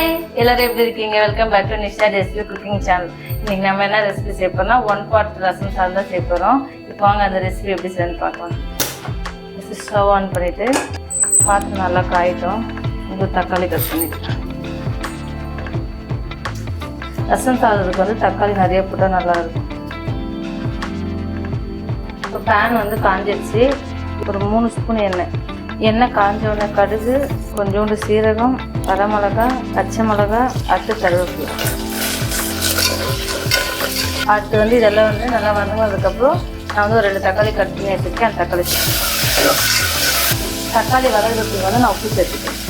Hi எல்லாரும் எப்படி இருக்கீங்க? Welcome back to Nisha recipe cooking channel. இன்னைக்கு நம்ம என்ன ரெசிபி செய்ய போறோம்னா 1 பாட் ரசம் சாதம் தான் செய்ய போறோம். இப்போ வாங்க அந்த ரெசிபி எப்படி செய்யணும்னு பார்க்கலாம். ஸ்டவ் ஆன் பண்ணிட்டு பாத்திரம் நல்லா காயிட்டோம். ஒரு தக்காளி கட் பண்ணிக்கலாம். ரசம் சாதத்துக்கு வந்து தக்காளி நிறைய போட்டால் நல்லா இருக்கும். இப்போ பேன் வந்து காஞ்சிடுச்சு. ஒரு 3 ஸ்பூன் எண்ணெய் காஞ்சோடனே கடுகு, கொஞ்சோண்டு சீரகம், வரமிளகா, பச்சை மிளகா, அடுத்து கருவேப்பிலை. அடுத்து வந்து இதெல்லாம் வந்து நல்லா வதங்கினதுக்கப்புறம் நான் வந்து ஒரு 2 தக்காளி கட் பண்ணி எடுத்துருக்கேன். அந்த தக்காளி வதங்கிறதுக்கு வந்து நான் உப்பு சேர்த்துக்கேன்.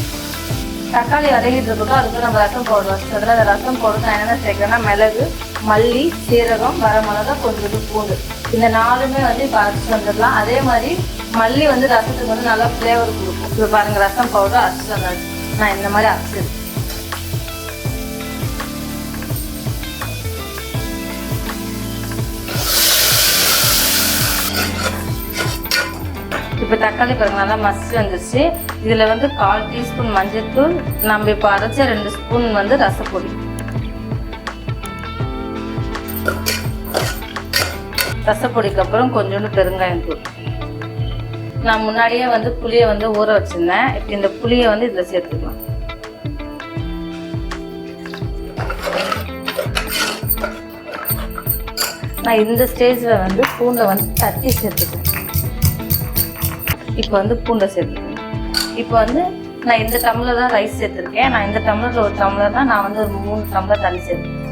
தக்காளி வதங்கிட்டு இருக்கோம். அதுக்கு நம்ம ரசம் போடுறோம். அதில் அந்த ரசம் போடுறது நான் என்னென்ன சேர்க்குறேன்னா மிளகு, மல்லி, சீரகம், வரமிளகா, கொஞ்சோண்டு பூண்டு. இந்த 4மே வந்து இப்போ அரைச்சிட்டு வந்துடலாம். அதே மாதிரி மல்லி வந்து ரசத்துக்கு வந்து நல்லா ஃப்ளேவர் கொடுக்கும். இப்போ பாருங்கள், ரசம் பவுடர் அரைச்சிட்டு வந்தாச்சு. நான் இந்த மாதிரி அரைச்சிருக்கேன். இப்போ தக்காளி பாருங்க நல்லா மசிச்சு வந்துருச்சு. இதில் வந்து 1/4 டீஸ்பூன் மஞ்சள்தூள், நம்ம இப்போ அரைச்ச 2 ஸ்பூன் வந்து ரசப்பொடி, ரசப்பொடிக்கு அப்புறம் கொஞ்சோண்டு பெருங்காயத்தூள். நான் முன்னாடியே வந்து புளியை வந்து ஊற வச்சிருந்தேன். இப்போ இந்த புளியை வந்து இதில் சேர்த்துக்கலாம். நான் இந்த ஸ்டேஜில் வந்து பூண்டை வந்து தட்டி சேர்த்துக்கிறேன். இப்போ வந்து பூண்டை சேர்த்துக்கிறேன். இப்போ வந்து நான் இந்த டம்ளர் தான் ரைஸ் சேர்த்துருக்கேன். நான் இந்த டம்ளரில் ஒரு டம்ளர் தான், நான் வந்து ஒரு 3 டம்ளர் தண்ணி சேர்த்துக்கிறேன்.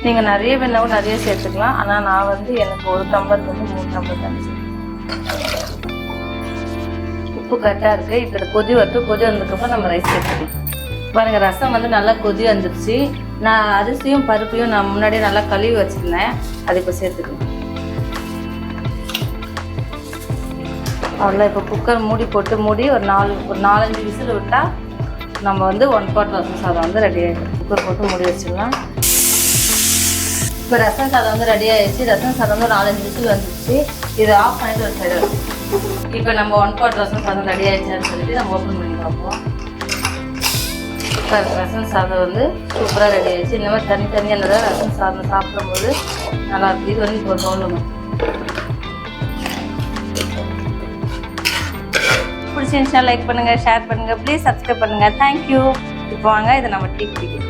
நீங்கள் நிறைய வேணாவும் நிறைய சேர்த்துக்கலாம். ஆனால் நான் வந்து எனக்கு ஒரு டம்ளருக்கு வந்து 3 டம்ளர் தண்ணி சேர்த்துக்கிறேன். உப்பு கரெக்டாக இருக்குது. இப்போ கொதி வந்ததுக்கப்புறம் நம்ம ரைஸ் சேர்த்துக்கலாம். பாருங்கள், ரசம் வந்து நல்லா கொதி வந்துடுச்சு. நான் அரிசியும் பருப்பையும் நான் முன்னாடியே நல்லா கழுவி வச்சுருந்தேன். அது இப்போ சேர்த்துக்கலாம். அவ்வளோ. இப்போ குக்கர் மூடி ஒரு 4-5 விசில் விட்டால் நம்ம வந்து 1 பாட் ரசம் சாதம் வந்து ரெடி ஆகிடும். குக்கர் போட்டு மூடி வச்சிடலாம். இப்போ ரசம் சாதம் வந்து ரெடி ஆகிடுச்சு. ரசம் சாதம் வந்து 4-5 விசில் வந்துடுச்சு. இதை ஆஃப் பண்ணிட்டு ஒரு சைடு வச்சு இப்போ நம்ம 1 பாட் ரசம் சாதம் ரெடி ஆகிடுச்சுன்னு சொல்லிட்டு நம்ம ஓப்பன் பண்ணி பார்ப்போம். இப்போ ரசம் சாதம் வந்து சூப்பராக ரெடி ஆகிடுச்சு. இந்த மாதிரி தனித்தனியாக இருந்தால் ரசம் சாதம் சாப்பிடும்போது நல்லாயிருக்கு. இது வந்து இப்போ சொல்லணும். பிடிச்சிருந்துச்சுன்னா லைக் பண்ணுங்கள், ஷேர் பண்ணுங்கள், ப்ளீஸ் சப்ஸ்கிரைப் பண்ணுங்கள். தேங்க்யூ. இப்போ வாங்க இதை நம்ம டீ குடிக்கலாம்.